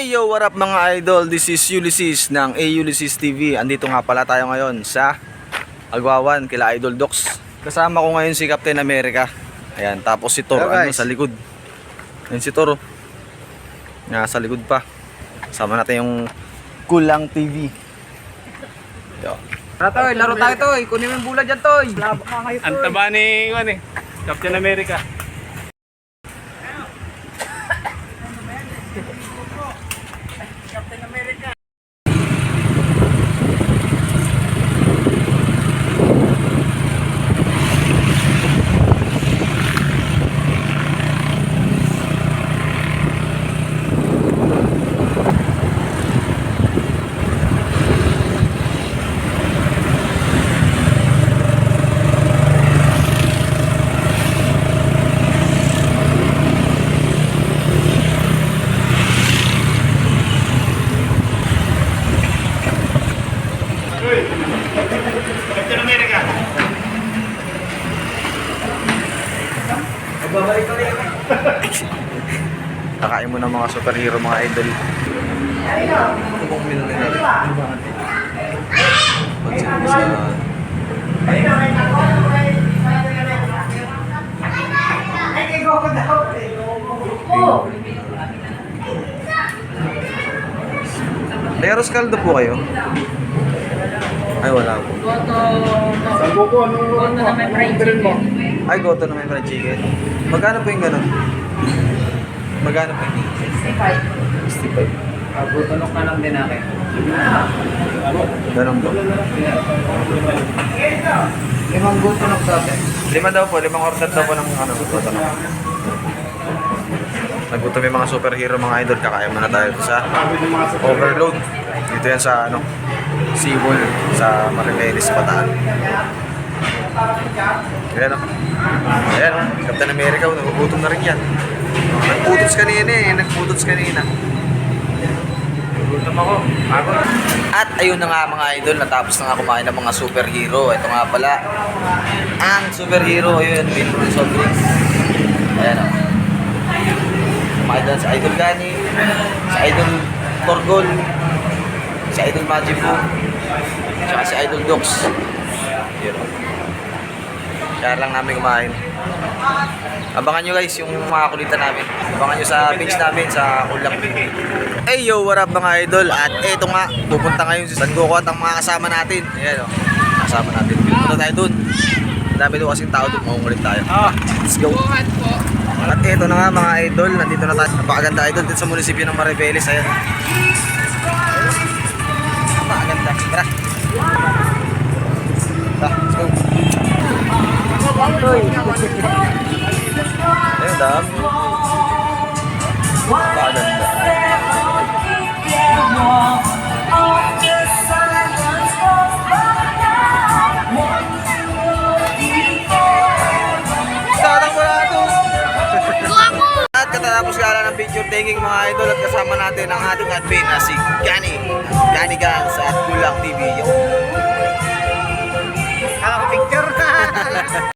Hey yo, what up mga idol? This is Ulysses ng A Ulysses TV. Andito nga pala tayo ngayon sa Agwawan kila Idol Docs. Kasama ko ngayon si Captain America. Ayan, tapos si Thor sa likod. Ayan si Thor. Nasa likod pa. Kasama natin yung Kulang TV. Yo. Tara toy, laro tayo toy. Kunin mo yung bola dyan toy. Ang taba ni Captain America. Captain America. Babalik ko rin. Nakain mo ng mga superhero mga idol. Ito pong menu nila. Leros kaldo po kayo? Ay wala po. Sabi ko, ano na may fried chicken. Ay goto na may fried chicken. Magkano po yung ganun? Magkano po yung 65? 65. Butunok na lang din akin. Ganun po. Limang butunok dati. 5 daw po, 5 order daw po ng ano, goto na. Nagutom yung mga superhero mga idol, kakain muna tayo sa Overload. Dito yan sa ano, Seawall sa Maribeles, Bataan. Ayan o. Ayan o, Captain America, nagugutom na rin yan. Nagputots kanina. Gutom ako. Pagod. At ayun na nga mga idol, natapos na nga kumain ng mga superhero. Ito nga pala, ang superhero, ayun, Wilbur Sobrings. Ayan o. Kumain doon si Idol Gani, si Idol Torgol, si Idol Majibu, saka si Idol Docs. Yun. Kaya lang namin kumain. Abangan nyo guys yung mga kulitan namin. Abangan nyo sa page namin sa Kulang TV. Hey yo, what up mga idol? At eto nga, pupunta ngayon si San Goku at ang mga kasama natin. Ayan o, kasama natin. Punta tayo dun. Dami doon kasing tao doon, makungulit tayo. Let's go. At eto na nga mga idol, nandito na tayo. Napakaganda idol dito sa munisipyo ng Maribeles. Ayan. Napakaganda. Tara. Let's go. Ayun, dami. Napakaganda. At katatapos ka lang ng picture taking mga idol at kasama natin ang ating admin na si Gani Gans at Kulang TV. Yung picture